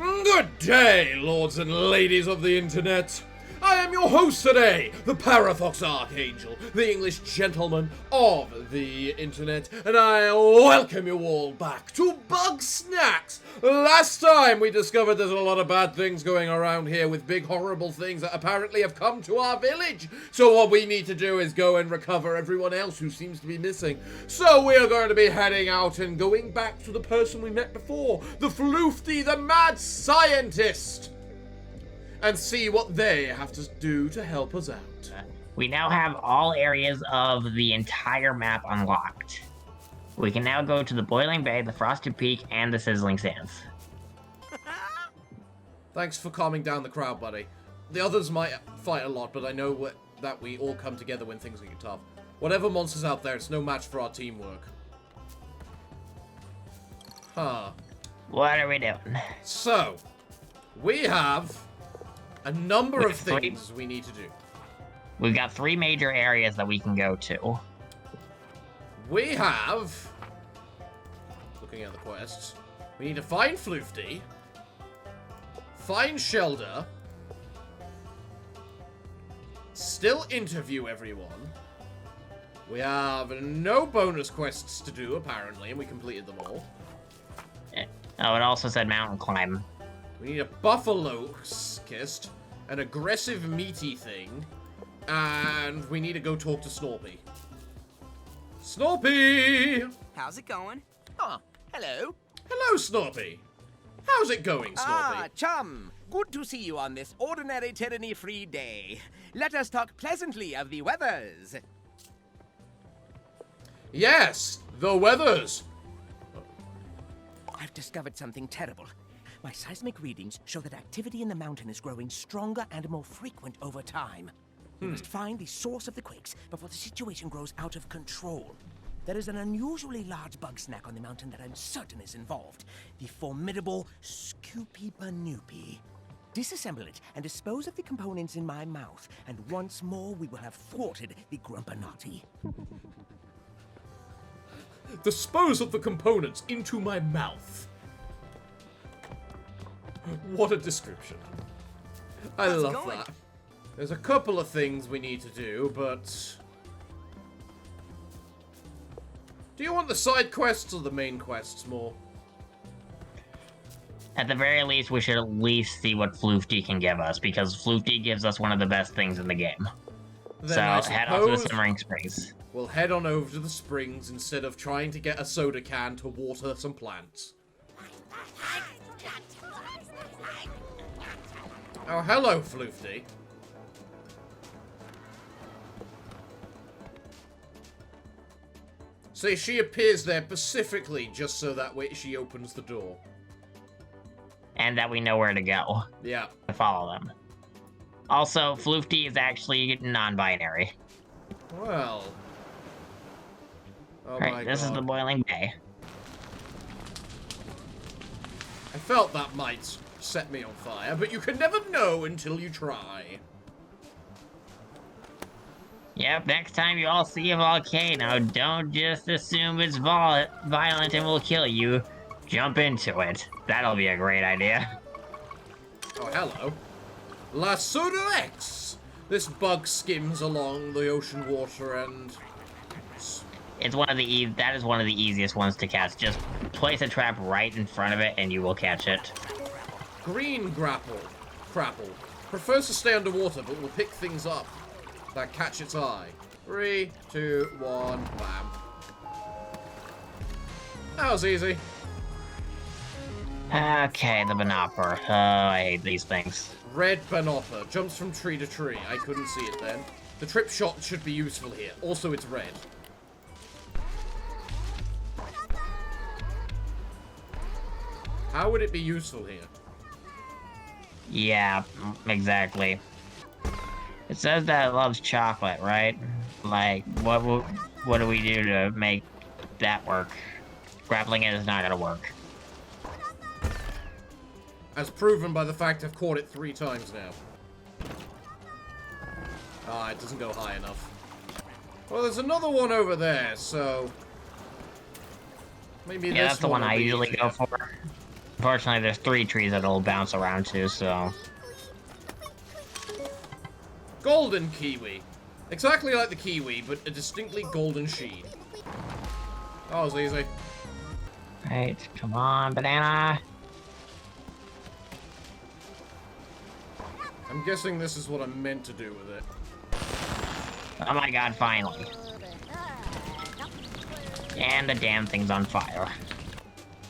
Good day, lords and ladies of the internet. I am your host today, the Parafox Archangel, the English gentleman of the internet, and I welcome you all back to Bugsnax. Last time we discovered there's a lot of bad things going around here with big horrible things that apparently have come to our village. So what we need to do is go and recover everyone else who seems to be missing. So we're going to be heading out and going back to the person we met before, the Floofty, the mad scientist, and see what they have to do to help us out. We now have all areas of the entire map unlocked. We can now go to the Boiling Bay, the Frosted Peak, and the Sizzling Sands. Thanks for calming down the crowd, buddy. The others might fight a lot, but I know that we all come together when things get tough. Whatever monster's out there, it's no match for our teamwork. Huh. What are we doing? So, we have a number of things we need to do. We've got 3 major areas that we can go to. We have, looking at the quests, we need to find Floofty, find Shelder, still interview everyone. We have no bonus quests to do, apparently, and we completed them all. Oh, it also said mountain climb. We need a buffalo kist, an aggressive meaty thing, and we need to go talk to Snorpy. Snorpy! How's it going? Oh, hello. Hello, Snorpy. How's it going, Snorpy? Ah, chum. Good to see you on this ordinary tyranny-free day. Let us talk pleasantly of the weathers. Yes, the weathers. I've discovered something terrible. My seismic readings show that activity in the mountain is growing stronger and more frequent over time. We must find the source of the quakes before the situation grows out of control. There is an unusually large Bugsnax on the mountain that I'm certain is involved. The formidable Scoopy Panoopy. Disassemble it and dispose of the components in my mouth, and once more we will have thwarted the Grumpinati. Dispose of the components into my mouth. What a description. I love that. There's a couple of things we need to do, but do you want the side quests or the main quests more? At the very least, we should at least see what Floofty can give us, because Floofty gives us one of the best things in the game. Then so head off to the Simmering Springs. We'll head on over to the springs instead of trying to get a soda can to water some plants. Oh, hello, Floofty. See, she appears there specifically just so that way she opens the door. And that we know where to go. Yeah. To follow them. Also, Floofty is actually non-binary. Well. Oh Alright, this is the Boiling Bay. I felt that might set me on fire, but you can never know until you try. Yep, next time you all see a volcano, don't just assume it's violent and will kill you. Jump into it. That'll be a great idea. Oh, hello. La Soda X! This bug skims along the ocean water and... It's one of the that is one of the easiest ones to catch. Just place a trap right in front of it and you will catch it. Green Crapple prefers to stay underwater, but will pick things up that catch its eye. 3, 2, 1, bam. That was easy. Okay, the Banopper. Oh, I hate these things. Red Banopper jumps from tree to tree. I couldn't see it then. The trip shot should be useful here. Also, it's red. How would it be useful here? Yeah, exactly. It says that it loves chocolate, right? Like, what do we do to make that work? Grappling it is not gonna work. As proven by the fact I've caught it 3 times now. Ah, it doesn't go high enough. Well, there's another one over there, so... maybe yeah, this that's the one I usually easier. go for. Unfortunately, there's 3 trees that it'll bounce around to, so... Golden kiwi. Exactly like the kiwi, but a distinctly golden sheen. That was easy. Right, come on, banana. I'm guessing this is what I'm meant to do with it. Oh my god, finally. And the damn thing's on fire.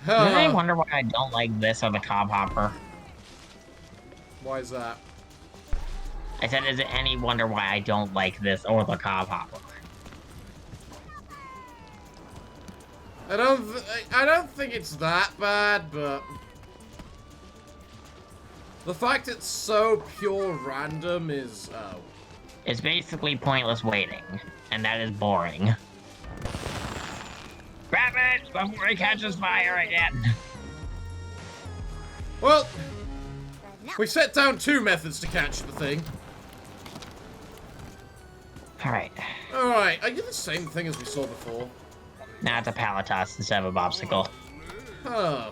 Do I wonder why I don't like this or the cob hopper? Why is that? I said, is it any wonder why I don't like this or the cob hopper? I don't think it's that bad, but the fact it's so pure random is It's basically pointless waiting, and that is boring. Grab it before it catches fire again. Well, we set down 2 methods to catch the thing. Alright, Alright, are you the same thing as we saw before? now it's a pallet toss instead of a bobsicle. Huh.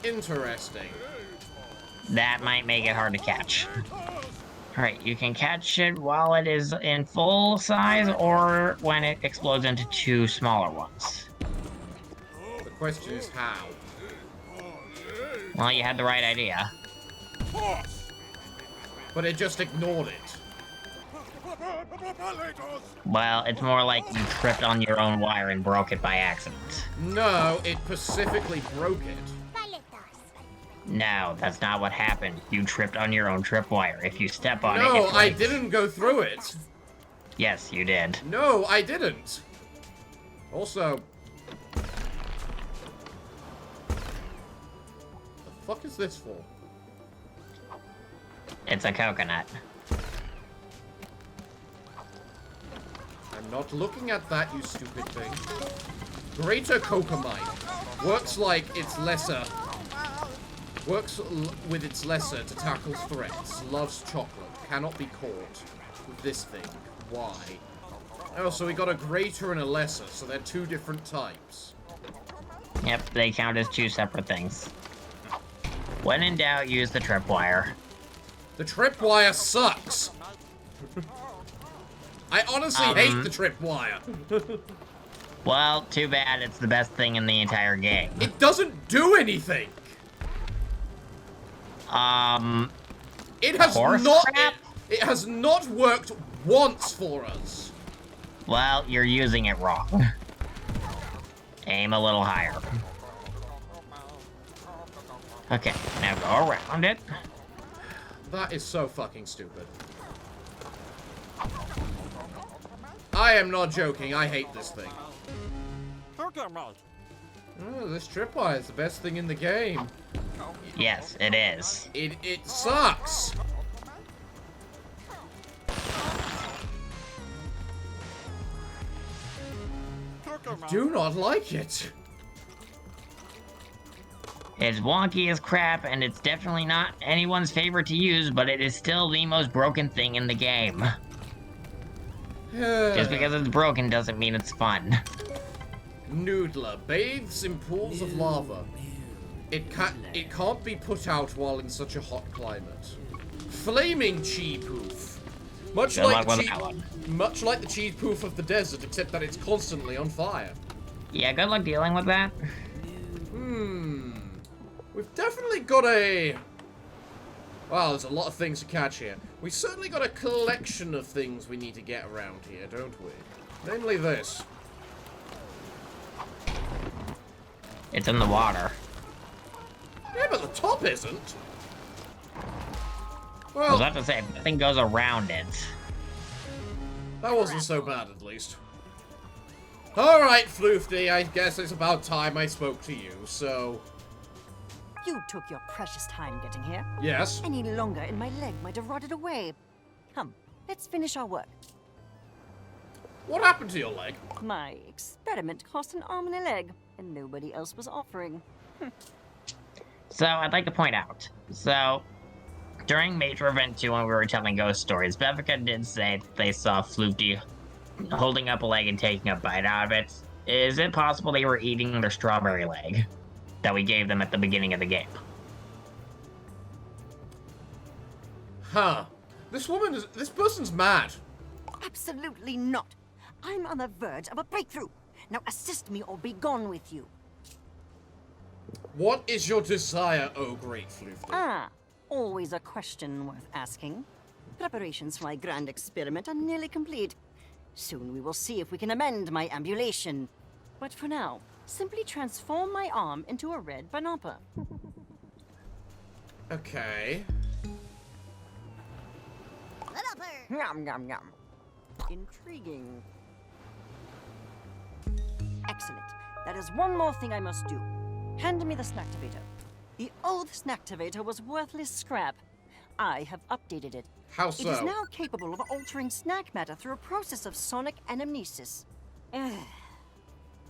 Interesting. That might make it hard to catch. Alright, you can catch it while it is in full size or when it explodes into 2 smaller ones. The question is how. Well, you had the right idea. But it just ignored it. Well, it's more like you tripped on your own wire and broke it by accident. No, it specifically broke it. No, that's not what happened. You tripped on your own tripwire. If you step on it, No, it I breaks. didn't go through it. Yes, you did. No, I didn't. Also, the fuck is this for? It's a coconut. I'm not looking at that, you stupid thing. Greater Kokomite works like its lesser. With its lesser to tackle threats. Loves chocolate. Cannot be caught with this thing. Why? Oh, so we got a greater and a lesser, so they're 2 different types. Yep, they count as 2 separate things. When in doubt, use the tripwire. The tripwire sucks. I honestly hate the tripwire. Well, too bad it's the best thing in the entire game. It doesn't do anything. It has horse not. crap? It has not worked once for us. Well, you're using it wrong. Aim a little higher. Okay, now go around it. That is so fucking stupid. I am not joking. I hate this thing. Oh, this tripwire is the best thing in the game. Yes, it is. It sucks. I do not like it. It's wonky as crap, and it's definitely not anyone's favorite to use, but it is still the most broken thing in the game. Just because it's broken doesn't mean it's fun. Noodler bathes in pools of lava. It can't be put out while in such a hot climate. Flaming cheese poof. Much Good luck with that one. Much like the cheese poof of the desert, except that it's constantly on fire. Yeah, good luck dealing with that. We've definitely got a... Wow, there's a lot of things to catch here. We certainly got a collection of things we need to get around here, don't we? Namely this. It's in the water. Yeah, but the top isn't. I was Well, about to say, nothing goes around it. that wasn't so bad, at least. Alright, Floofty, I guess it's about time I spoke to you, so... You took your precious time getting here. Yes? Any longer and my leg might have rotted away. Come, let's finish our work. What happened to your leg? My experiment cost an arm and a leg, and nobody else was offering. So, I'd like to point out. So, during Major Event 2 when we were telling ghost stories, Bevica did say that they saw Floofty holding up a leg and taking a bite out of it. Is it possible they were eating their strawberry leg? that we gave them at the beginning of the game. Huh. This person's mad. Absolutely not. I'm on the verge of a breakthrough. Now assist me or be gone with you. What is your desire, oh great Floofty? Ah, always a question worth asking. Preparations for my grand experiment are nearly complete. Soon we will see if we can amend my ambulation. But for now, simply transform my arm into a red banopper. Okay. Yum, yum, yum. Intriguing. Excellent. That is one more thing I must do. Hand me the Snacktivator. The old Snacktivator was worthless scrap. I have updated it. How so? It is now capable of altering snack matter through a process of sonic anamnesis.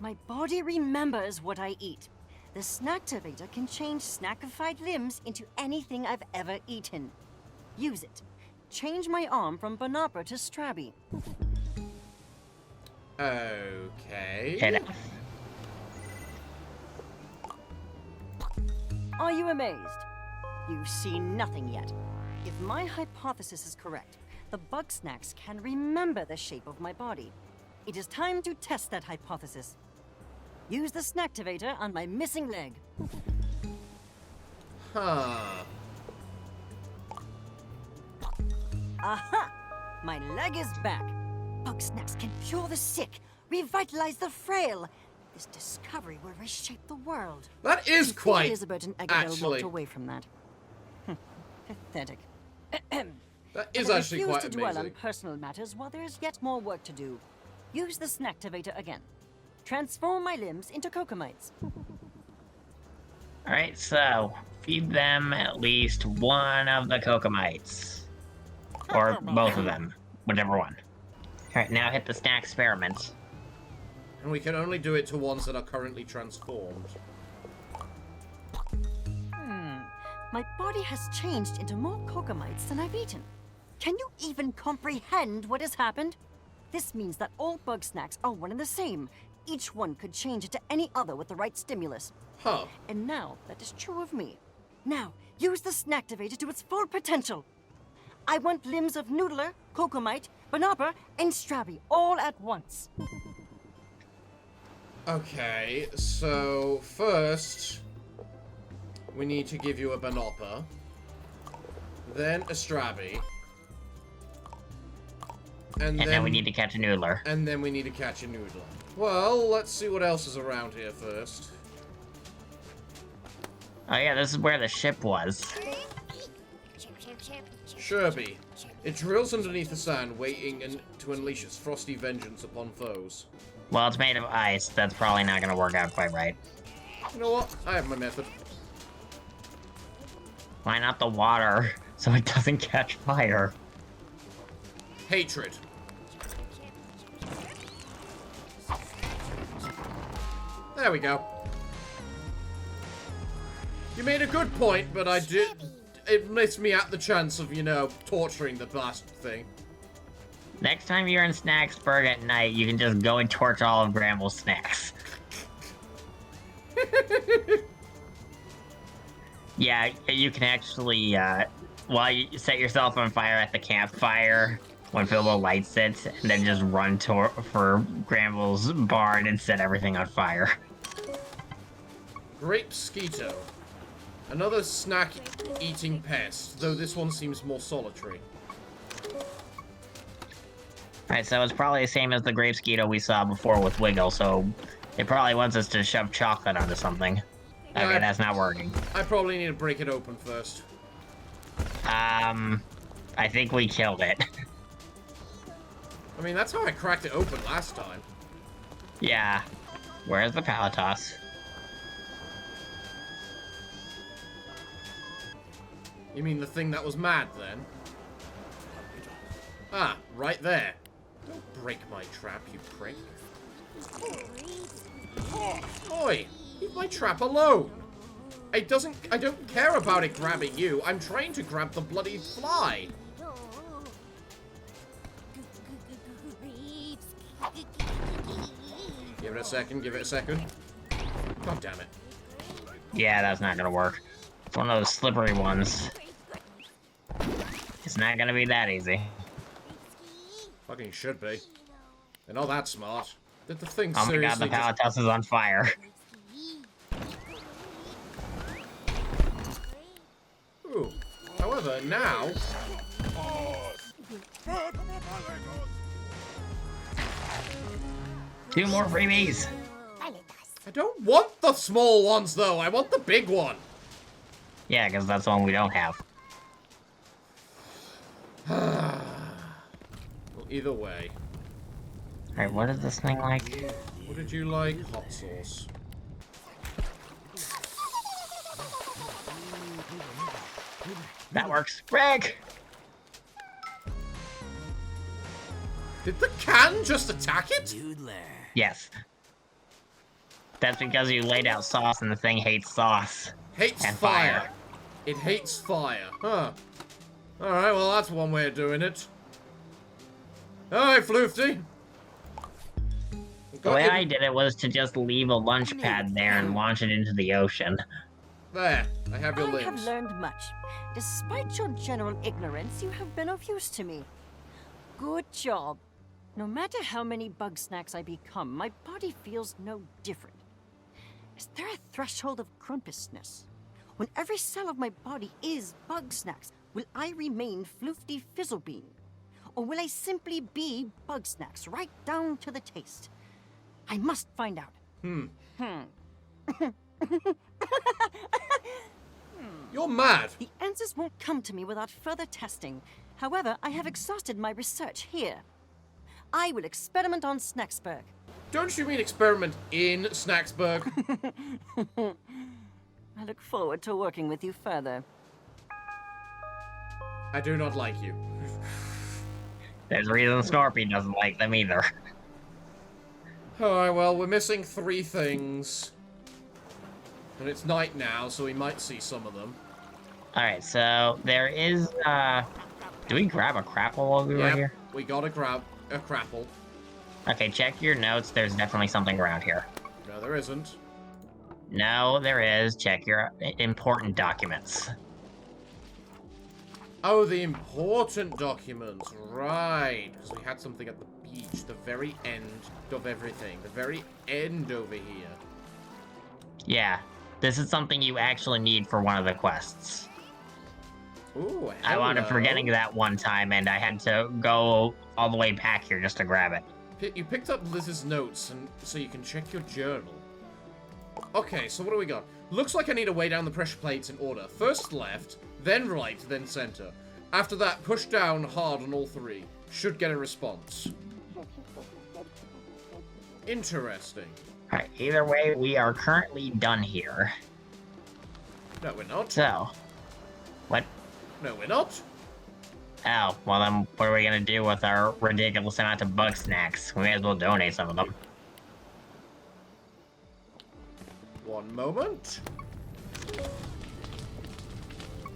My body remembers what I eat. The Snacktivator can change snackified limbs into anything I've ever eaten. Use it. Change my arm from Banopper to Strabby. Okay. Head out. Are you amazed? You've seen nothing yet. If my hypothesis is correct, the Bugsnax can remember the shape of my body. It is time to test that hypothesis. Use the Snacktivator on my missing leg. Huh. Aha! My leg is back. Bugsnax can cure the sick, revitalize the frail. This discovery will reshape the world. That is quite, Elizabeth and Agatha actually. walked away from that. Pathetic. That is I actually refuse quite to dwell on amazing. personal matters while there is yet more work to do. Use the Snacktivator again. Transform my limbs into cocomites. Alright, so feed them at least one of the cocomites. Or both of them, whichever one. Alright, now hit the snack experiment. And we can only do it to ones that are currently transformed. My body has changed into more cocomites than I've eaten. Can you even comprehend what has happened? This means that all Bugsnax are one and the same. Each one could change into any other with the right stimulus. Huh. And now that is true of me. Now, use the Snacktivator to its full potential. I want limbs of Noodler, Cocomite, Banopper, and Strabby all at once. Okay, so first we need to give you a Banopper, then a Strabby, and then we need to catch a noodler. And then we need to catch a Noodler. Well, let's see what else is around here first. Oh yeah, this is where the ship was. Sherby. It drills underneath the sand, waiting to unleash its frosty vengeance upon foes. Well, it's made of ice. That's probably not gonna work out quite right. You know what? I have my method. Why not the water, so it doesn't catch fire? Hatred. There we go. You made a good point, but I did... It missed me at the chance of, you know, torturing the bastard thing. Next time you're in Snaxburg at night, you can just go and torch all of Gramble's snacks. Yeah, you can actually, well, you set yourself on fire at the campfire when Philbo lights it, and then just run for Gramble's barn and set everything on fire. Grape Skeeto. Another snack-eating pest, though this one seems more solitary. Alright, so it's probably the same as the grape skeeto we saw before with Wiggle, so it probably wants us to shove chocolate onto something. Yeah, Okay, that's not working. I probably need to break it open first. I think we killed it. I mean, that's how I cracked it open last time. Yeah. Where's the Palatos? You mean the thing that was mad, then? Ah, right there. Don't break my trap, you prick. Oi! Leave my trap alone! I don't care about it grabbing you. I'm trying to grab the bloody fly. Give it a second, give it a second. God damn it. Yeah, that's not gonna work. It's one of those slippery ones. It's not gonna be that easy. Fucking should be. They're not that smart. Did the thing Oh my god, seriously the pallet house is on fire. Ooh. However, now... Two more freebies! I don't want the small ones, though. I want the big one. Yeah, because that's the one we don't have. Well, either way. Alright, what is this thing like? What did you like? Hot sauce. That works. Greg! Did the can just attack it? Yes. That's because you laid out sauce and the thing hates sauce. Hates And fire. fire. It hates fire. Huh. Alright, well, that's one way of doing it. Alright, Floofty. The way I did it was to just leave a lunch pad there and launch it into the ocean. There, I have your I have limbs. learned much. Despite your general ignorance, you have been of use to me. Good job. No matter how many Bugsnax I become, my body feels no different. Is there a threshold of grumpousness? When every cell of my body is Bugsnax, will I remain Floofty Fizzlebean? Or will I simply be Bugsnax, right down to the taste? I must find out. You're mad. The answers won't come to me without further testing. However, I have exhausted my research here. I will experiment on Snaxburg. Don't you mean experiment in Snaxburg? I look forward to working with you further. I do not like you. There's a reason Scorpion doesn't like them either. Alright, well, we're missing 3 things. And it's night now, so we might see some of them. Alright, so there is, do we grab a crapple while we were Yep, here? we got a crapple. Okay, check your notes. There's definitely something around here. No, there isn't. No, there is. Check your important documents. Oh, the important documents. Right. Because we had something at the beach. The very end of everything. The very end over here. Yeah, this is something you actually need for one of the quests. Ooh, I wound up hello. forgetting that one time, and I had to go all the way back here just to grab it. You picked up Liz's notes, and so you can check your journal. Okay, so what do we got? Looks like I need to weigh down the pressure plates in order. First left, then right, then center. After that, push down hard on all 3. Should get a response. Interesting. Alright, either way, we are currently done here. No, we're not. So, what? No, we're not. Oh, well then, what are we gonna do with our ridiculous amount of Bugsnax? We may as well donate some of them. One moment.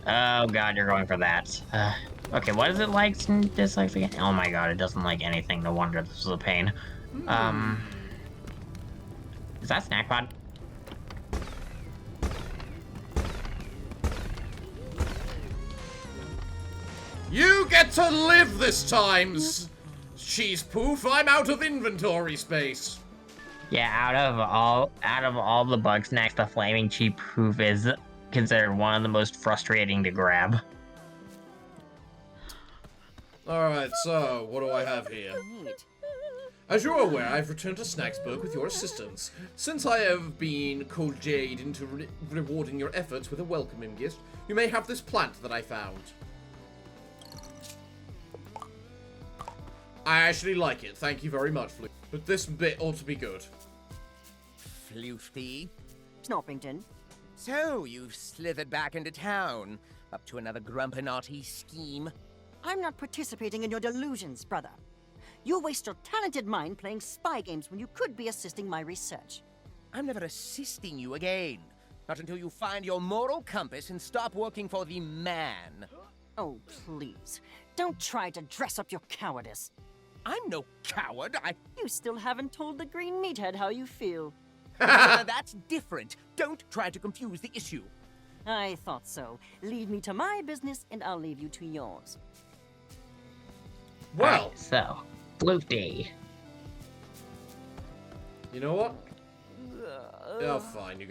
Oh god, you're going for that. Okay, what is it like and dislikes again? Oh my god, it doesn't like anything. No wonder this is a pain. Is that Snack Pod? You get to live this time, Cheese Poof. I'm out of inventory space. Yeah, out of all the Bugsnax, the Flaming Cheap Poof is considered one of the most frustrating to grab. Alright, so, what do I have here? Neat. As you're aware, I've returned to Snaxburg with your assistance. Since I have been cajoled into rewarding your efforts with a welcoming gift, you may have this plant that I found. I actually like it, thank you very much, Flute. But this bit ought to be good. Floofty. Snorpington. So, you've slithered back into town, up to another grumpinaughty scheme. I'm not participating in your delusions, brother. You waste your talented mind playing spy games when you could be assisting my research. I'm never assisting you again. Not until you find your moral compass and stop working for the man. Oh, please. Don't try to dress up your cowardice. I'm no coward. You still haven't told the green meathead how you feel. That's different. Don't try to confuse the issue. I thought so. Leave me to my business, and I'll leave you to yours. Well, Alright, so, Floofy. you know what? Oh, fine. You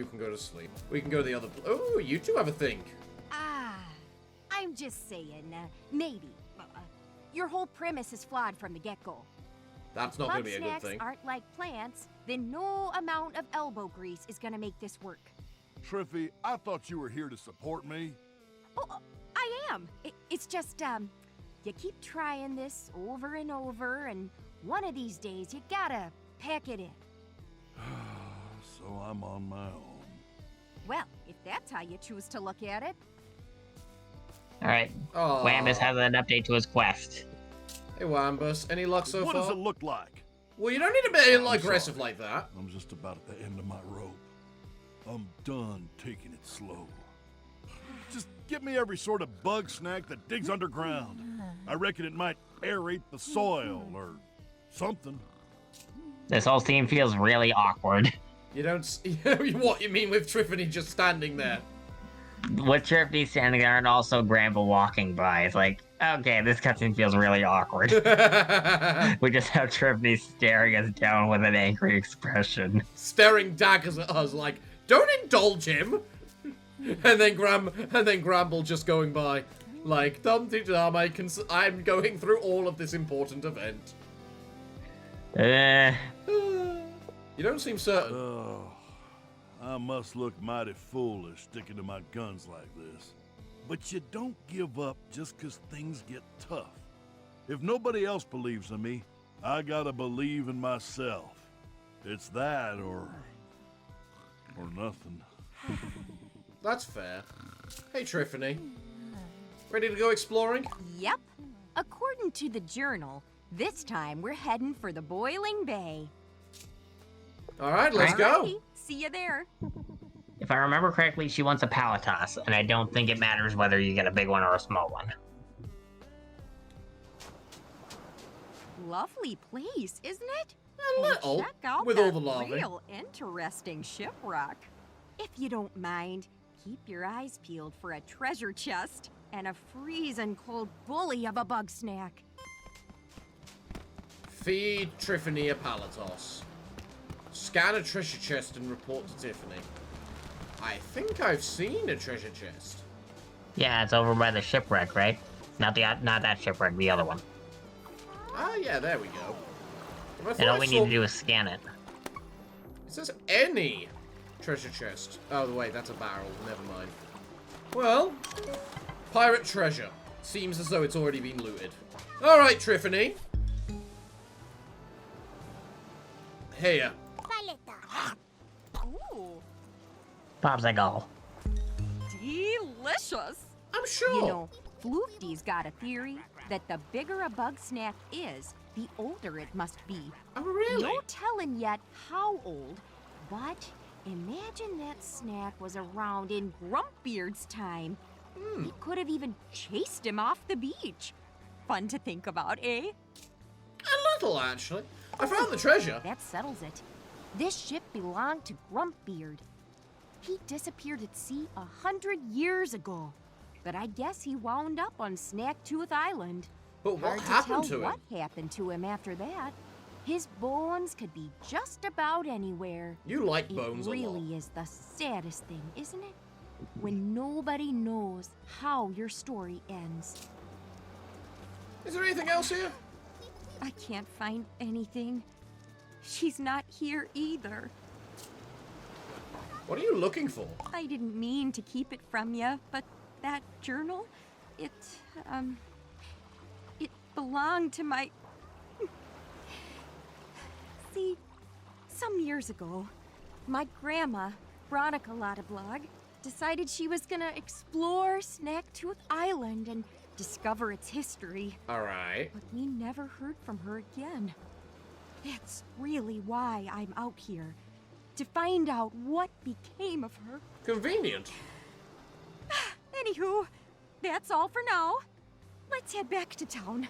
can go to sleep. We can go to the other. Oh, you two have a thing. I'm just saying, maybe. Your whole premise is flawed from the get-go. That's not going to be a good Bugsnax thing. aren't like plants, then no amount of elbow grease is gonna make this work. Triffy, I thought you were here to support me. Oh, I am. It's just, you keep trying this over and over, and one of these days you gotta pack it in. So I'm on my own. Well, if that's how you choose to look at it. Alright, Aw. Wambus has an update to his quest. Hey, Wambus. Any luck so What far? does it look like? Well, you don't need to be I'm aggressive sorry. like that. I'm just about at the end of my rope. I'm done taking it slow. Just give me every sort of bug snack that digs underground. I reckon it might aerate the soil or something. This whole scene feels really awkward. You don't. What you mean with Triffany just standing there? With Triffy standing there and also Gramble walking by, it's like, okay, this cutscene feels really awkward. We just have Triffy staring us down with an angry expression. Staring daggers at us like, don't indulge him. And then Gramble just going by, like, dum-de-dum, I'm going through all of this important event. You don't seem certain. Oh, I must look mighty foolish sticking to my guns like this. But you don't give up just 'cause things get tough. If nobody else believes in me, I gotta believe in myself. It's that or nothing. That's fair. Hey, Triffany. Ready to go exploring? Yep. According to the journal, this time we're heading for the Boiling Bay. Alright, let's go. Alrighty, see you there. If I remember correctly, she wants a Palatos, and I don't think it matters whether you get a big one or a small one. Lovely place, isn't it? A little, Check out with that all the lava. real interesting shipwreck. If you don't mind, keep your eyes peeled for a treasure chest and a freezing cold bully of a bug snack. Feed Triffany a Palatos. Scan a treasure chest and report to Tiffany. I think I've seen a treasure chest. Yeah, it's over by the shipwreck, right? Not that shipwreck, the other one. Ah, yeah, there we go. I thought And all I we saw- need to do is scan it. It says any treasure chest. Oh, wait, that's a barrel. Never mind. Well, pirate treasure. Seems as though it's already been looted. Alright, Triffany. Here. Ooh, Popsicle. delicious. I'm sure. You know, Floofty's got a theory that the bigger a bug snack is, the older it must be. Oh, really? No telling yet how old, but imagine that snack was around in Grumpbeard's time. He could have even chased him off the beach. Fun to think about, eh? A little, actually. I found the treasure. That settles it. This ship belonged to Grumpbeard. He disappeared at sea 100 years ago. But I guess he wound up on Snacktooth Island. But what Hard happened to to tell him? what happened to him after that. His bones could be just about anywhere. You like bones It a lot. really is the saddest thing, isn't it? When nobody knows how your story ends. Is there anything else here? I can't find anything. She's not here either. What are you looking for? I didn't mean to keep it from you, but that journal, it belonged to my... See, some years ago, my grandma, Veronica Lottablog, decided she was gonna explore Snacktooth Island and discover its history. Alright. But we never heard from her again. That's really why I'm out here. To find out what became of her. Convenient. Anywho, that's all for now. Let's head back to town.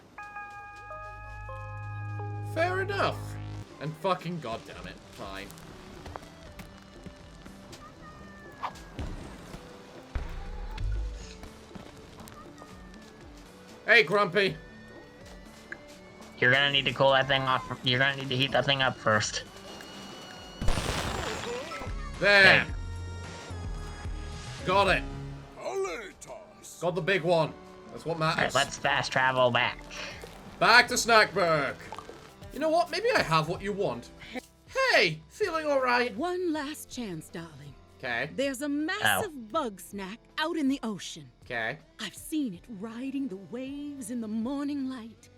Fair enough. And fucking goddamn it. Fine. Hey, Grumpy. You're gonna need to cool that thing off. You're gonna need to heat that thing up first. There. Got it. Got the big one. That's what matters. Alright, let's fast travel back. Back to Snaxburg. You know what? Maybe I have what you want. Hey, feeling alright? One last chance, darling. Okay. There's a massive Bugsnax out in the ocean. Okay. I've seen it riding the waves in the morning light.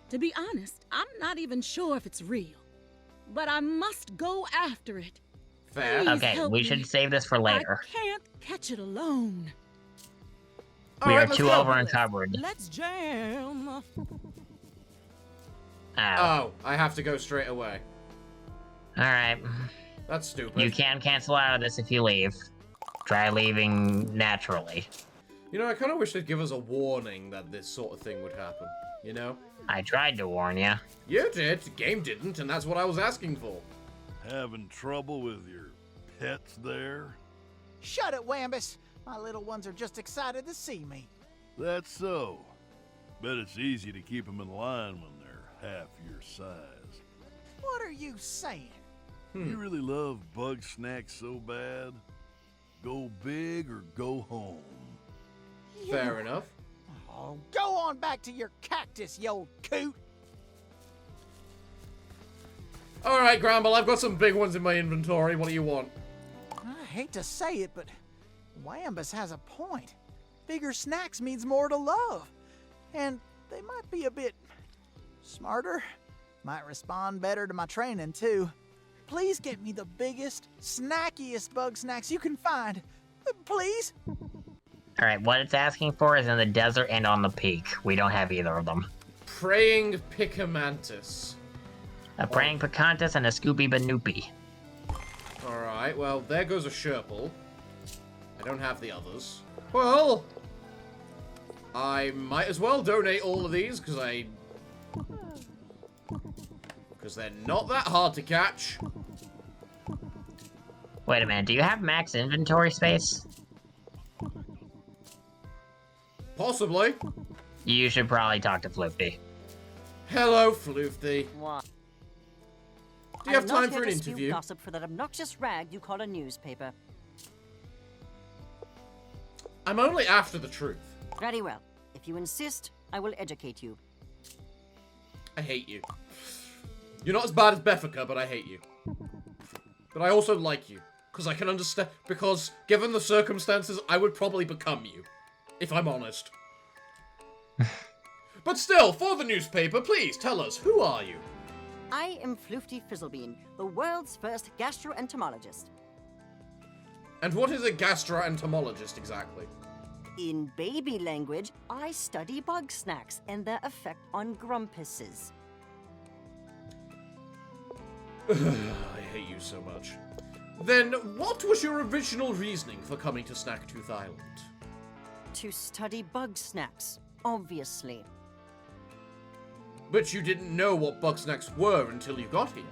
To be honest, I'm not even sure if it's real. But I must go after it. Fair. Please Okay, help we me. should save this for later. I can't catch it alone. We Alright, are let's too go. over encumbered. Let's jam. Oh, I have to go straight away. Alright. That's stupid. You can cancel out of this if you leave. Try leaving naturally. You know, I kind of wish they'd give us a warning that this sort of thing would happen. You know? I tried to warn you. You did. The game didn't, and that's what I was asking for. Having trouble with your pets there? Shut it, Wambus. My little ones are just excited to see me. That's so. Bet it's easy to keep them in line when they're half your size. What are you saying? You really love Bugsnax so bad? Go big or go home. Fair enough. Oh, go on back to your cactus, you old coot. Alright, Gramble, I've got some big ones in my inventory. What do you want? I hate to say it, but Wambus has a point. Bigger snacks means more to love. And they might be a bit smarter. Might respond better to my training, too. Please get me the biggest, snackiest Bugsnax you can find. Please? Alright, what it's asking for is in the desert and on the peak. We don't have either of them. Praying Picamantis. A praying Picantis and a Scooby Banoopy. Alright, well, there goes a Sherple. I don't have the others. Well, I might as well donate all of these, because they're not that hard to catch. Wait a minute, do you have max inventory space? Possibly. You should probably talk to Floopy. Hello, Floofty. What? Do you have I'm not time here for an to spew interview? gossip for that obnoxious rag you call a newspaper. I'm only after the truth. Very well. If you insist, I will educate you. I hate you. You're not as bad as Beffica, but I hate you. But I also like you. Because I can understand... Because, given the circumstances, I would probably become you. If I'm honest. But still, for the newspaper, please tell us, who are you? I am Floofty Fizzlebean, the world's first gastroentomologist. And what is a gastroentomologist exactly? In baby language, I study Bugsnax and their effect on grumpuses. I hate you so much. Then, what was your original reasoning for coming to Snacktooth Island? To study Bugsnax, obviously. But you didn't know what Bugsnax were until you got here.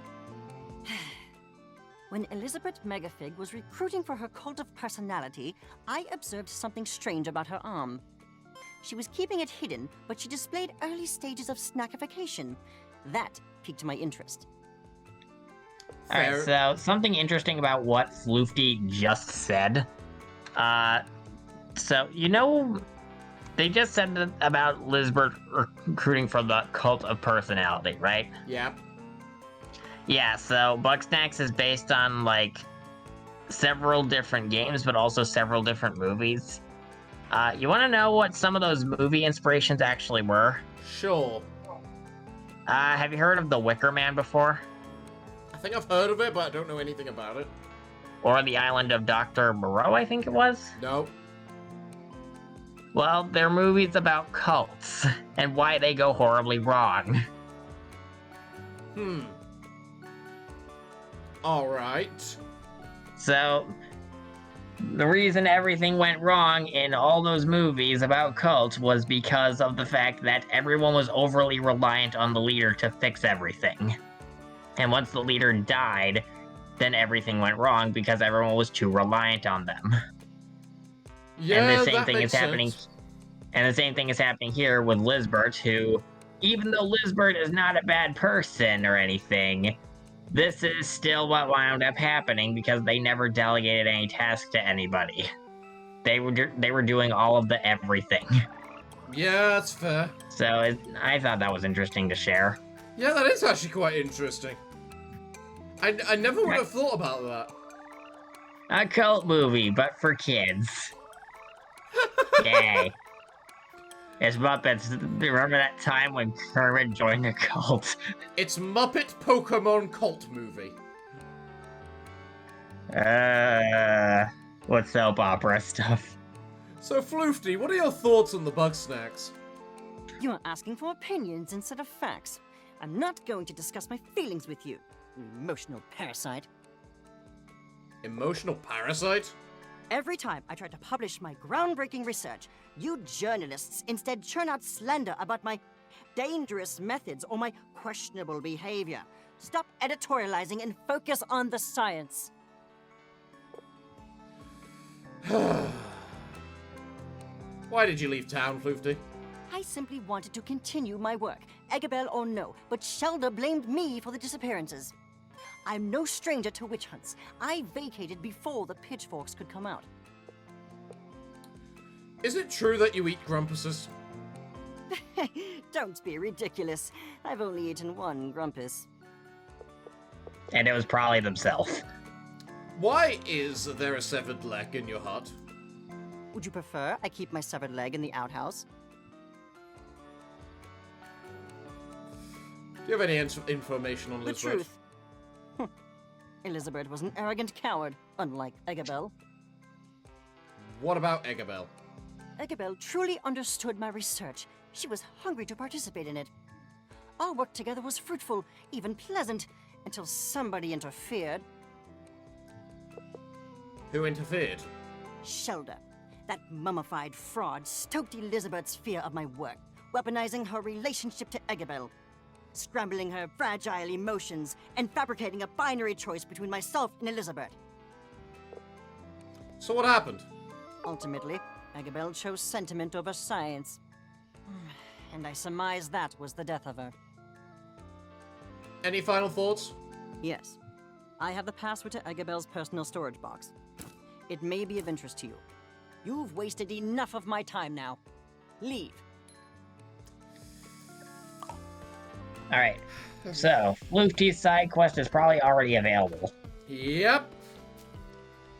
When Elizabeth Megafig was recruiting for her cult of personality, I observed something strange about her arm. She was keeping it hidden, but she displayed early stages of snackification. That piqued my interest. Alright, so something interesting about what Floofty just said. So, you know, they just said that about Lisbeth recruiting for the cult of personality, right? Yeah. Yeah, so Bugsnax is based on, like, several different games, but also several different movies. You want to know what some of those movie inspirations actually were? Sure. Have you heard of The Wicker Man before? I think I've heard of it, but I don't know anything about it. Or The Island of Dr. Moreau, I think it was? No. Well, they're movies about cults, and why they go horribly wrong. Alright. So, the reason everything went wrong in all those movies about cults was because of the fact that everyone was overly reliant on the leader to fix everything. And once the leader died, then everything went wrong because everyone was too reliant on them. Yeah, and the same that thing makes is happening. sense. And the same thing is happening here with Lizbert, who, even though Lizbert is not a bad person or anything, this is still what wound up happening because they never delegated any tasks to anybody. They were doing all of the everything. Yeah, that's fair. So I thought that was interesting to share. Yeah, that is actually quite interesting. I never would have thought about that. A cult movie, but for kids. Yay. It's Muppets. Remember that time when Kermit joined a cult? It's Muppet Pokemon cult movie. What soap opera stuff? So, Floofty, what are your thoughts on the Bugsnax? You are asking for opinions instead of facts. I'm not going to discuss my feelings with you, you emotional parasite. Emotional parasite? Every time I try to publish my groundbreaking research, you journalists instead churn out slander about my dangerous methods or my questionable behavior. Stop editorializing and focus on the science. Why did you leave town, Floofty? I simply wanted to continue my work, Eggabell or no, but Shelda blamed me for the disappearances. I'm no stranger to witch hunts. I vacated before the pitchforks could come out. Is it true that you eat grumpuses? Don't be ridiculous. I've only eaten one grumpus. And it was probably themselves. Why is there a severed leg in your hut? Would you prefer I keep my severed leg in the outhouse? Do you have any information on The Elizabeth? truth. Elizabeth was an arrogant coward, unlike Eggabell. What about Eggabell? Eggabell truly understood my research. She was hungry to participate in it. Our work together was fruitful, even pleasant, until somebody interfered. Who interfered? Shelda. That mummified fraud stoked Elizabeth's fear of my work, weaponizing her relationship to Eggabell, scrambling her fragile emotions, and fabricating a binary choice between myself and Elizabeth. So what happened? Ultimately, Eggabell chose sentiment over science. And I surmise that was the death of her. Any final thoughts? Yes. I have the password to Eggabell's personal storage box. It may be of interest to you. You've wasted enough of my time now. Leave. Alright, so, Floofty's side quest is probably already available. Yep.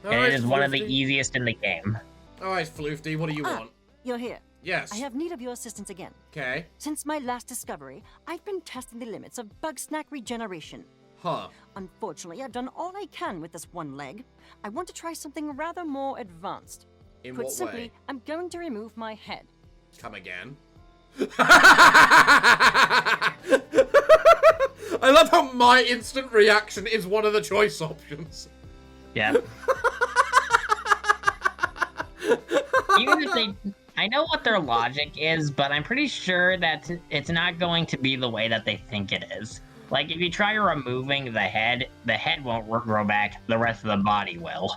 And it is one of the easiest in the game. Alright, Floofty, what do you want? You're here. Yes. I have need of your assistance again. Okay. Since my last discovery, I've been testing the limits of Bugsnax regeneration. Huh. Unfortunately, I've done all I can with this one leg. I want to try something rather more advanced. In Put what simply, way? I'm going to remove my head. Come again. I love how my instant reaction is one of the choice options. Yeah. Even if they... I know what their logic is, but I'm pretty sure that it's not going to be the way that they think it is. Like, if you try removing the head won't grow back, the rest of the body will.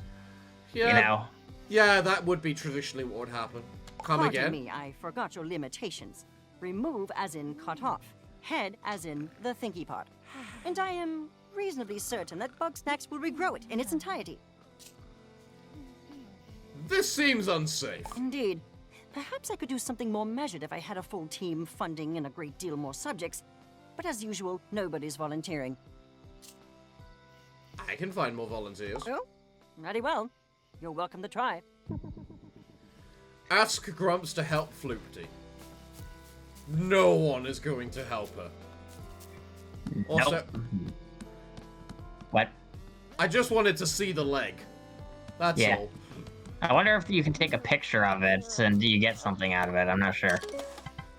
Yeah. You know? Yeah, that would be traditionally what would happen. Come Pardon again. me, I forgot your limitations. Remove as in cut off. Head as in the thinky part. And I am reasonably certain that Bugsnax will regrow it in its entirety. This seems unsafe. Indeed. Perhaps I could do something more measured if I had a full team, funding, and a great deal more subjects. But as usual, nobody's volunteering. I can find more volunteers. Oh, very well. You're welcome to try. Ask Grumps to help Floopty. No one is going to help her. Also, Nope. What? I just wanted to see the leg. That's Yeah. all. I wonder if you can take a picture of it and you get something out of it. I'm not sure.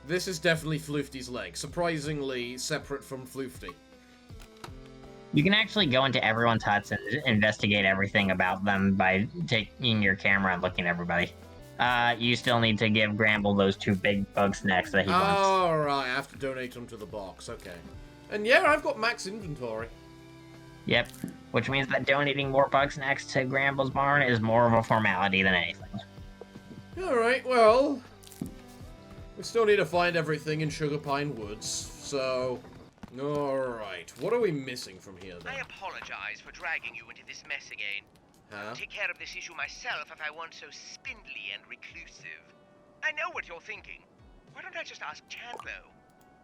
This is definitely Floofty's leg. Surprisingly separate from Floofty. You can actually go into everyone's huts and investigate everything about them by taking your camera and looking at everybody. You still need to give Gramble those 2 big Bugsnax that he wants. Alright, I have to donate them to the box. Okay. And yeah, I've got max inventory. Yep. Which means that donating more Bugsnax to Gramble's barn is more of a formality than anything. Alright, well... We still need to find everything in Sugar Pine Woods, so... Alright, what are we missing from here, then? I apologize for dragging you into this mess again. Huh? I'll take care of this issue myself if I weren't so spindly and reclusive. I know what you're thinking. Why don't I just ask Chandler?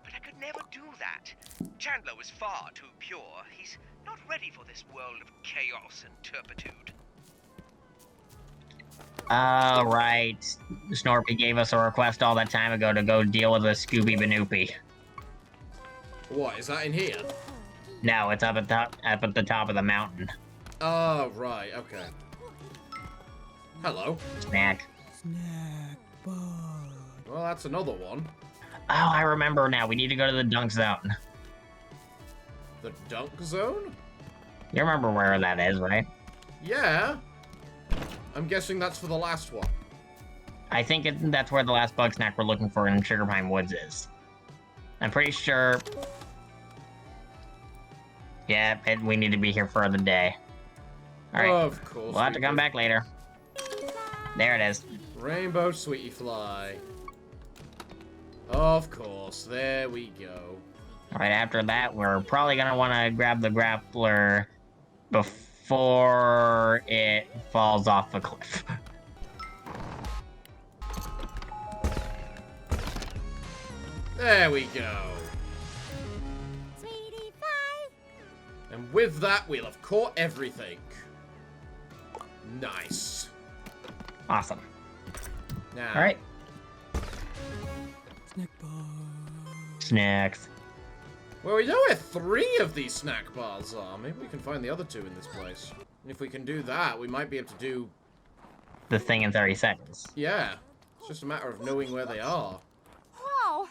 But I could never do that. Chandler is far too pure. He's not ready for this world of chaos and turpitude. Right. Snorpy gave us a request all that time ago to go deal with a Scooby Banoopy. What, is that in here? No, it's up at the top of the mountain. Oh, right, okay. Hello. Snack. Well, that's another one. Oh, I remember now. We need to go to the dunk zone. The dunk zone? You remember where that is, right? Yeah. I'm guessing that's for the last one. I think that's where the last Bugsnax we're looking for in Sugar Pine Woods is. I'm pretty sure... Yeah, we need to be here for the day. Alright, Of course. we'll have to come back later. There it is. Rainbow Sweetie Fly. Of course, there we go. Alright, after that, we're probably gonna want to grab the grappler before it falls off the cliff. There we go. Sweetie Pie. And with that, we'll have caught everything. Nice. Awesome. Now, Alright. Snacks. well, we know where 3 of these snack bars are. Maybe we can find the other 2 in this place. And if we can do that, we might be able to do... The thing in 30 seconds. Yeah. It's just a matter of knowing where they are. Wow.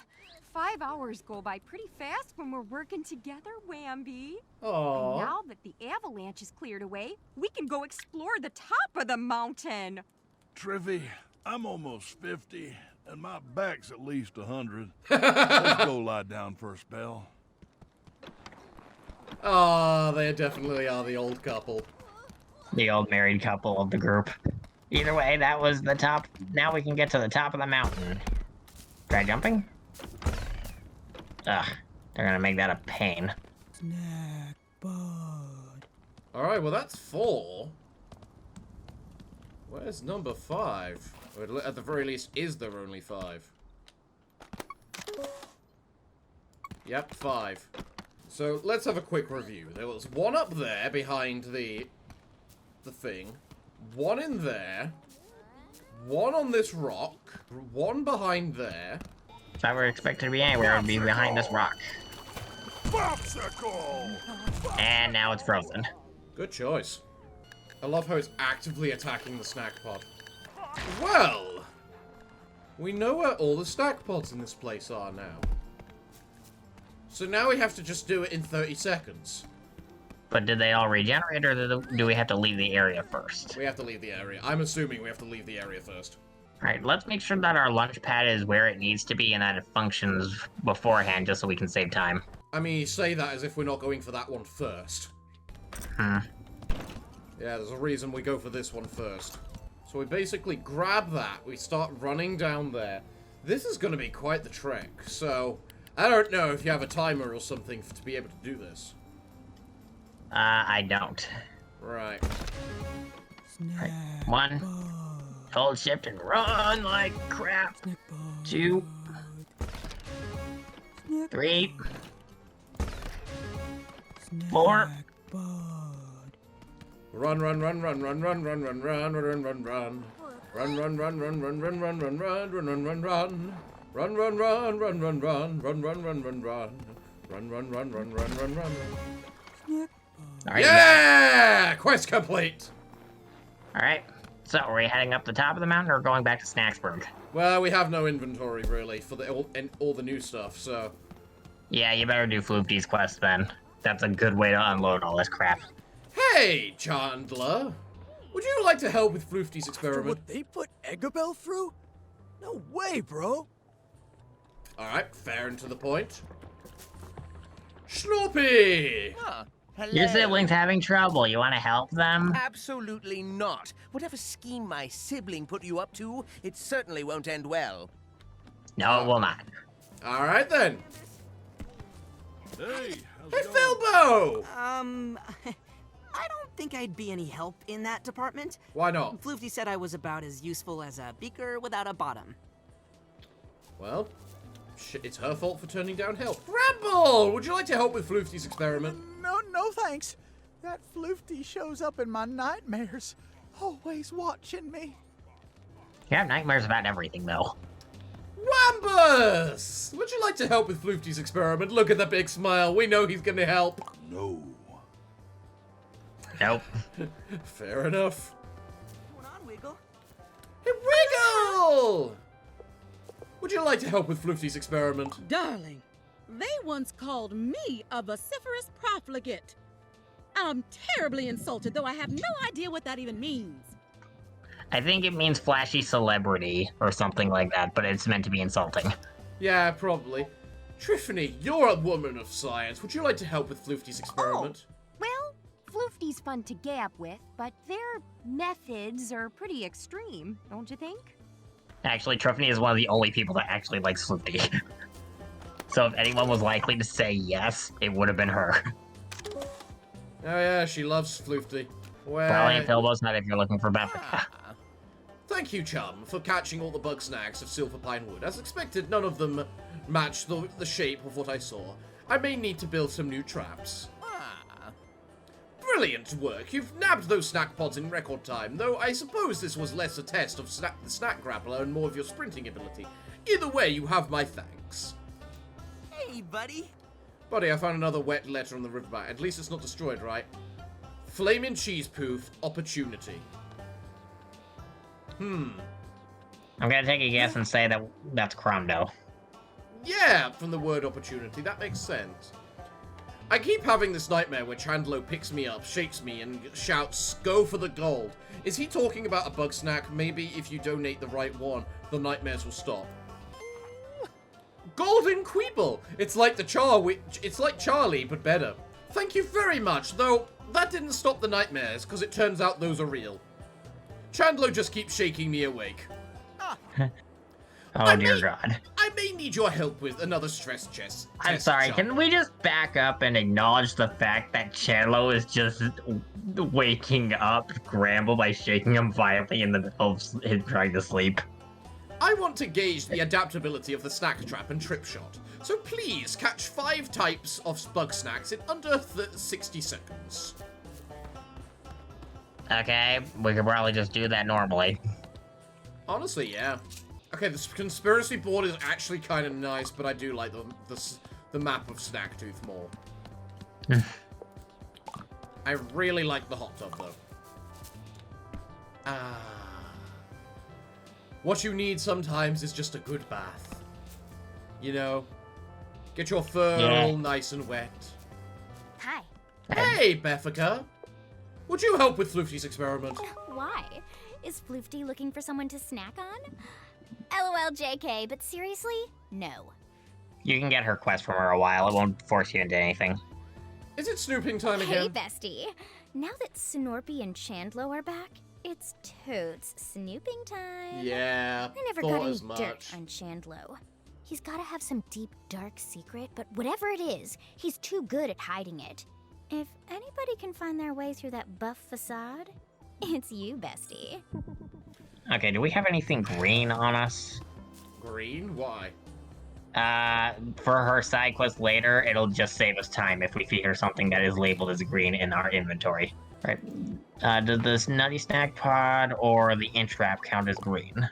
5 hours go by pretty fast when we're working together, Wambi. Aww. And now that the avalanche is cleared away, we can go explore the top of the mountain. Trivy, I'm almost 50, and my back's at least 100. Let's go lie down for a spell. Ah, they definitely are the old couple. The old married couple of the group. Either way, that was the top. Now we can get to the top of the mountain. Try jumping? Ugh, they're gonna make that a pain. Alright, well that's 4. Where's number 5? Or at the very least, is there only 5? Yep, 5. So, let's have a quick review. There was 1 up there behind the thing. 1 in there. 1 on this rock. 1 behind there. If I were expected to be anywhere, it would be behind this rock. Popsicle! And now it's frozen. Good choice. I love how it's actively attacking the snack pod. Well, we know where all the snack pods in this place are now. So now we have to just do it in 30 seconds. But did they all regenerate, or do we have to leave the area first? We have to leave the area. I'm assuming we have to leave the area first. Alright, let's make sure that our launch pad is where it needs to be and that it functions beforehand, just so we can save time. I mean, you say that as if we're not going for that one first. Hmm. Yeah, there's a reason we go for this one first. So we basically grab that, we start running down there. This is going to be quite the trek, so I don't know if you have a timer or something to be able to do this. I don't. Right. Right. 1. Hold shift and run like crap. 2. 3. 4. Run, run, run, run, run, run, run, run, run, run, run, run, run. Run, run, run, run, run, run, run, run, run, run, run, run, run. Run, run, run, run, run, run, run, run, run, run, run. Run, run, run, run, run, run, run. Alright. Yeah! Quest complete! Alright. So, are we heading up the top of the mountain or going back to Snaxburg? Well, we have no inventory, really, for all the new stuff, so... Yeah, you better do Floopty's quest then. That's a good way to unload all this crap. Hey, Chandler! Would you like to help with Floofty's experiment? What they put Eggabell through? No way, bro. Alright, fair and to the point. Snoopy! Ah, hello. Your sibling's having trouble. You want to help them? Absolutely not. Whatever scheme my sibling put you up to, it certainly won't end well. No, it will not. Alright then. Hey, how's Hey, it going? Philbo! I don't think I'd be any help in that department. Why not? Floofty said I was about as useful as a beaker without a bottom. Well, it's her fault for turning down help. Ramble! Would you like to help with Floofty's experiment? No thanks. That floofty shows up in my nightmares, always watching me. You have nightmares about everything, though. Wambus! Would you like to help with Floofty's experiment? Look at the big smile. We know he's going to help. No. Nope. Fair enough. What's going on, Wiggle? Hey, Wiggle! Would you like to help with Floofty's experiment? Darling, they once called me a vociferous profligate. I'm terribly insulted, though I have no idea what that even means. I think it means flashy celebrity or something like that, but it's meant to be insulting. Yeah, probably. Triffany, you're a woman of science. Would you like to help with Floofty's experiment? Well, Floofty's fun to gab with, but their methods are pretty extreme, don't you think? Actually, Triffany is one of the only people that actually likes Floofty. So if anyone was likely to say yes, it would have been her. Oh yeah, she loves Floofty. Well, ain't Philbo's not if you're looking for Beth. Thank you, chum, for catching all the Bugsnax of Silver Pine Wood. As expected, none of them matched the shape of what I saw. I may need to build some new traps. Brilliant work. You've nabbed those snack pods in record time, though I suppose this was less a test of the snack grappler and more of your sprinting ability. Either way, you have my thanks. Hey, buddy. Buddy, I found another wet letter on the riverbank. At least it's not destroyed, right? Flamin' cheese poof, opportunity. I'm gonna take a guess and say that that's Cromdo. Yeah, from the word opportunity. That makes sense. I keep having this nightmare where Chandlo picks me up, shakes me, and shouts, "Go for the gold." Is he talking about a Bugsnax? Maybe if you donate the right one, the nightmares will stop. Golden Queeble! It's like it's like Charlie, but better. Thank you very much, though that didn't stop the nightmares, because it turns out those are real. Chandlo just keeps shaking me awake. Oh dear God. I may need your help with another stress test. I'm sorry, Chum. can we just back up and acknowledge the fact that Chandlo is just waking up Gramble by shaking him violently in the middle of him trying to sleep? I want to gauge the adaptability of the snack trap and trip shot. So please catch 5 types of Bugsnax in under 60 seconds. Okay, we could probably just do that normally. Honestly, yeah. Okay, this conspiracy board is actually kind of nice, but I do like the map of Snacktooth more. I really like the hot tub, though. What you need sometimes is just a good bath. You know? Get your fur all nice and wet. Hi. Hey, Bethica! Would you help with Floofty's experiment? Why? Is Floofty looking for someone to snack on? LOL JK, but seriously? No. You can get her quest from her a while. It won't force you into anything. Is it snooping time Hey, again? bestie. Now that Snorpy and Chandlo are back, it's totes snooping time. Yeah, I never thought got any as much. dirt on Chandlo. He's gotta have some deep, dark secret, but whatever it is, he's too good at hiding it. If anybody can find their way through that buff facade, it's you, bestie. Okay, do we have anything green on us? Green? Why? For her side quest later, it'll just save us time if we feed her something that is labeled as green in our inventory. Right. Does this nutty snack pod or the entrap count as green?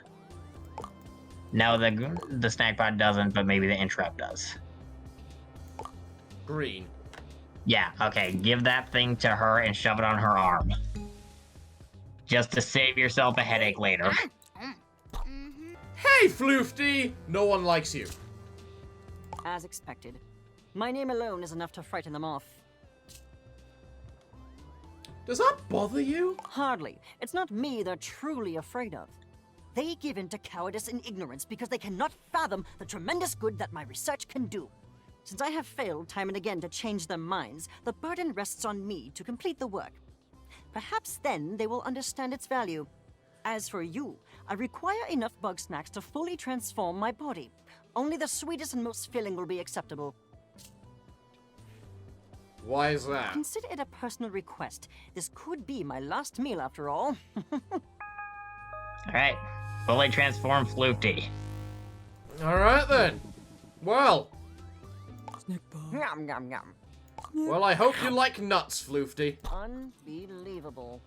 No, the snack pod doesn't, but maybe the entrap does. Green. Yeah, okay, give that thing to her and shove it on her arm. Just to save yourself a headache later. Hey, Floofty! No one likes you. As expected. My name alone is enough to frighten them off. Does that bother you? Hardly. It's not me they're truly afraid of. They give in to cowardice and ignorance because they cannot fathom the tremendous good that my research can do. Since I have failed time and again to change their minds, the burden rests on me to complete the work. Perhaps then they will understand its value. As for you, I require enough Bugsnax to fully transform my body. Only the sweetest and most filling will be acceptable. Why is that? Consider it a personal request. This could be my last meal after all. Alright, fully transformed Floofty. Alright then. Well. Yum, yum, yum. Well, I hope you like nuts, Floofty. Unbelievable.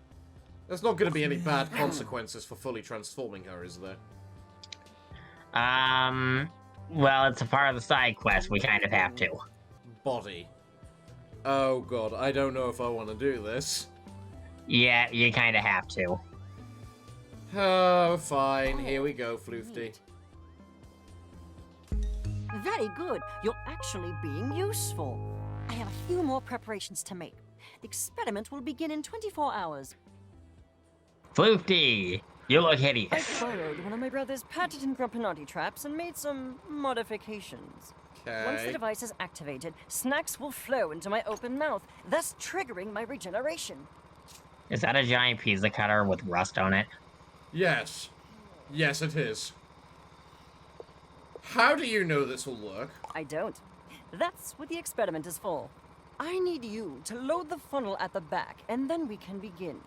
There's not going to be any bad consequences for fully transforming her, is there? Well, it's a part of the side quest. We kind of have to. Body. Oh god, I don't know if I want to do this. Yeah, you kind of have to. Oh, fine. Here we go, Floofty. Very good. You're actually being useful. I have a few more preparations to make. The experiment will begin in 24 hours. Floofty, you look I hideous. borrowed one of my brother's patented Grumpinati traps and made some modifications. Once the Okay. device is activated, snacks will flow into my open mouth, thus triggering my regeneration. Is that a giant pizza cutter with rust on it? Yes. Yes, it is. How do you know this will work? I don't. That's what the experiment is for. I need you to load the funnel at the back, and then we can begin.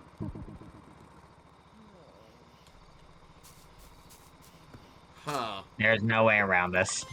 Huh. There's no way around this.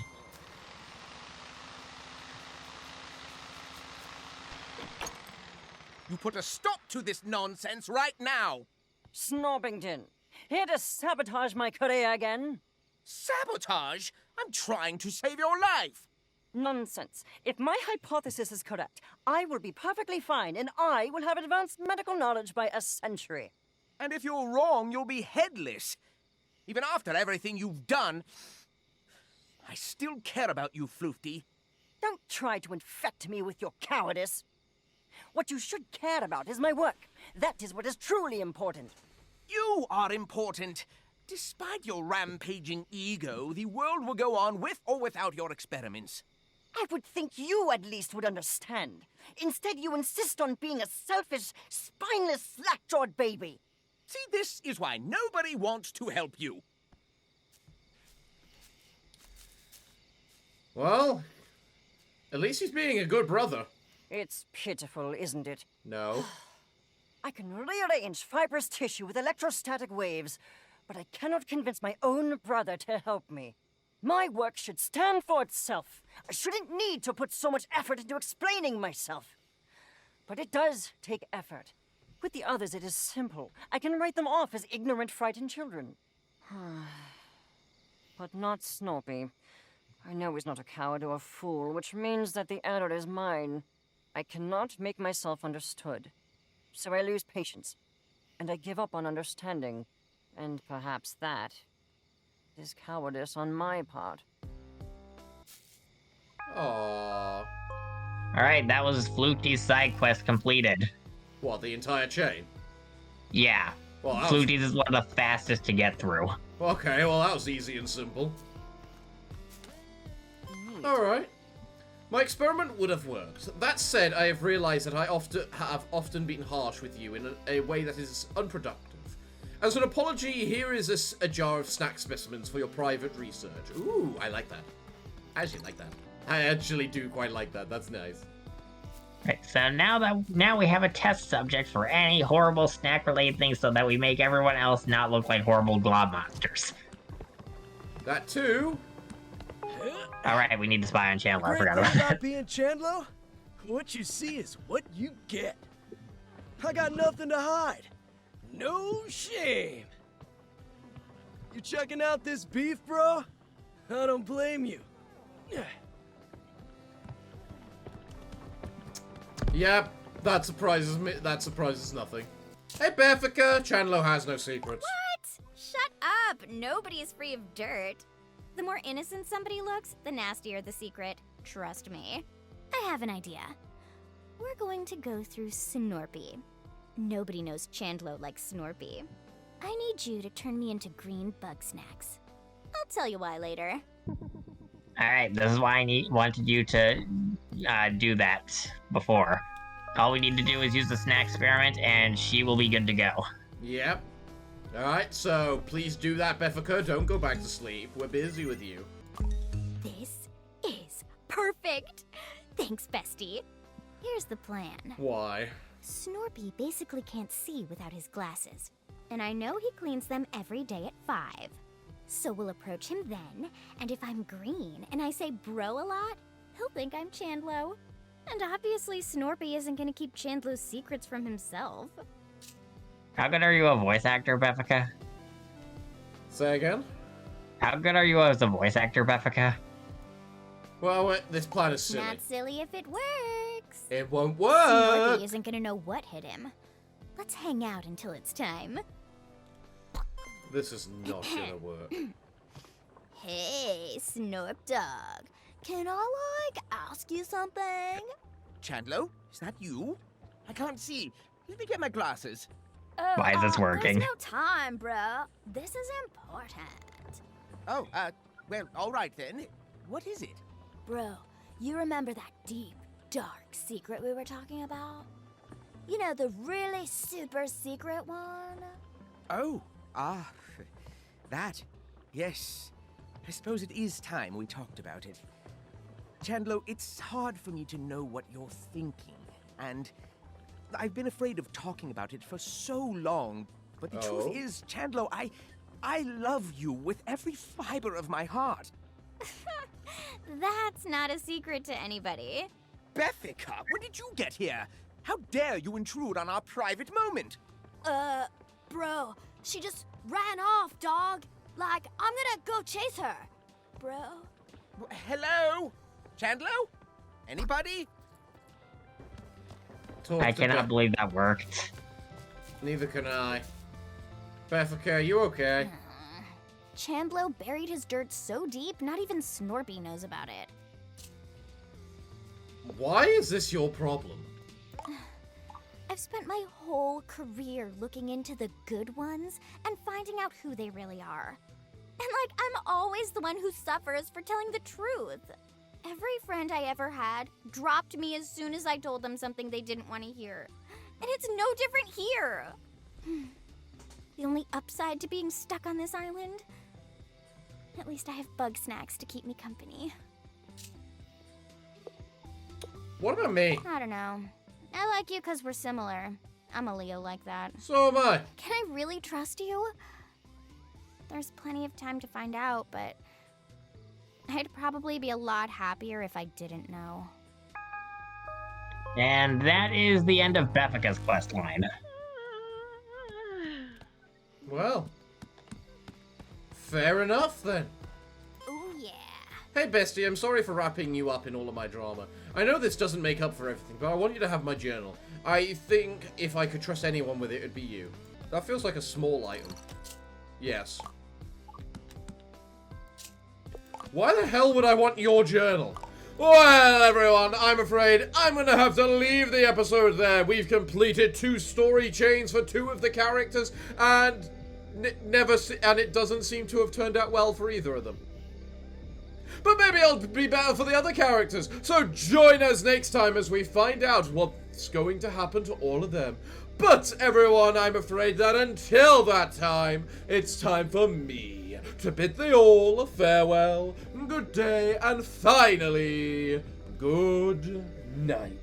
You put a stop to this nonsense right now! Snobbington, here to sabotage my career again? Sabotage? I'm trying to save your life! Nonsense. If my hypothesis is correct, I will be perfectly fine, and I will have advanced medical knowledge by a century. And if you're wrong, you'll be headless. Even after everything you've done, I still care about you, Floofty. Don't try to infect me with your cowardice. What you should care about is my work. That is what is truly important. You are important. Despite your rampaging ego, the world will go on with or without your experiments. I would think you at least would understand. Instead, you insist on being a selfish, spineless, slack-jawed baby. See, this is why nobody wants to help you. Well, at least he's being a good brother. It's pitiful, isn't it? No. I can rearrange fibrous tissue with electrostatic waves, but I cannot convince my own brother to help me. My work should stand for itself. I shouldn't need to put so much effort into explaining myself. But it does take effort. With the others, it is simple. I can write them off as ignorant, frightened children. But not Snoopy. I know he's not a coward or a fool, which means that the error is mine. I cannot make myself understood. So I lose patience. And I give up on understanding. And perhaps that is cowardice on my part. Aww. Alright, that was Floofty's side quest completed. What, the entire chain? Yeah. Well, that was... Floofty's is one of the fastest to get through. Okay, well that was easy and simple. Alright. My experiment would have worked. That said, I have realized that I have often been harsh with you in a way that is unproductive. As an apology, here is a jar of snack specimens for your private research. Ooh, I like that. I actually like that. I actually do quite like that. That's nice. Right, so now we have a test subject for any horrible snack-related things so that we make everyone else not look like horrible glob monsters. That too. Alright, we need to spy on Chandler. I Great forgot thing about about that. being Chandler, what you see is what you get. I got nothing to hide. No shame. You checking out this beef, bro? I don't blame you. Yep, that surprises me. That surprises nothing. Hey, Bearfica, Chandler has no secrets. What? Shut up! Nobody is free of dirt. The more innocent somebody looks, the nastier the secret. Trust me. I have an idea. We're going to go through Snorpy. Nobody knows Chandler like Snorpy. I need you to turn me into green Bugsnax. I'll tell you why later. Alright, this is why I wanted you to do that before. All we need to do is use the snack experiment and she will be good to go. Yep. Alright, so please do that, Beffica. Don't go back to sleep. We're busy with you. This is perfect. Thanks, bestie. Here's the plan. Why? Snorpy basically can't see without his glasses, and I know he cleans them every day at 5. So we'll approach him then, and if I'm green and I say bro a lot, he'll think I'm Chandlo. And obviously Snorpy isn't gonna keep Chandlo's secrets from himself. How good are you a voice actor, Beffica? Say again? How good are you as a voice actor, Beffica? Well, this plan is silly. Not silly if it works. It won't work! Snorpy isn't gonna know what hit him. Let's hang out until it's time. This is not gonna work. Hey, Snorp Dog. Can I, ask you something? Chandlo, is that you? I can't see. Let me get my glasses. Why is this working? There's no time, bro. This is important. Oh, well, all right then. What is it? Bro, you remember that deep, dark secret we were talking about? You know, the really super secret one? Oh, that. Yes. I suppose it is time we talked about it. Chandlo, it's hard for me to know what you're thinking, and I've been afraid of talking about it for so long. But the truth is, Chandlo, I love you with every fiber of my heart. That's not a secret to anybody. Beffica, when did you get here? How dare you intrude on our private moment? Bro, she just ran off, dog. I'm gonna go chase her. Bro. Hello? Chandlo? Anybody? I cannot believe that worked. Neither can I. Beffica, you okay? Chandlo buried his dirt so deep, not even Snorpy knows about it. Why is this your problem? I've spent my whole career looking into the good ones and finding out who they really are. And I'm always the one who suffers for telling the truth. Every friend I ever had dropped me as soon as I told them something they didn't want to hear. And it's no different here. The only upside to being stuck on this island? At least I have Bugsnax to keep me company. What about me? I don't know. I like you because we're similar. I'm a Leo like that. So am I. Can I really trust you? There's plenty of time to find out, but I'd probably be a lot happier if I didn't know. And that is the end of Beffica's questline. Well, fair enough then. Ooh, yeah. Hey bestie, I'm sorry for wrapping you up in all of my drama. I know this doesn't make up for everything, but I want you to have my journal. I think if I could trust anyone with it, it'd be you. That feels like a small item. Yes. Why the hell would I want your journal? Well, everyone, I'm afraid I'm gonna have to leave the episode there. We've completed 2 story chains for 2 of the characters, and it doesn't seem to have turned out well for either of them. But maybe it'll be better for the other characters. So join us next time as we find out what's going to happen to all of them. But everyone, I'm afraid that until that time, it's time for me to bid thee all a farewell, good day, and finally, good night.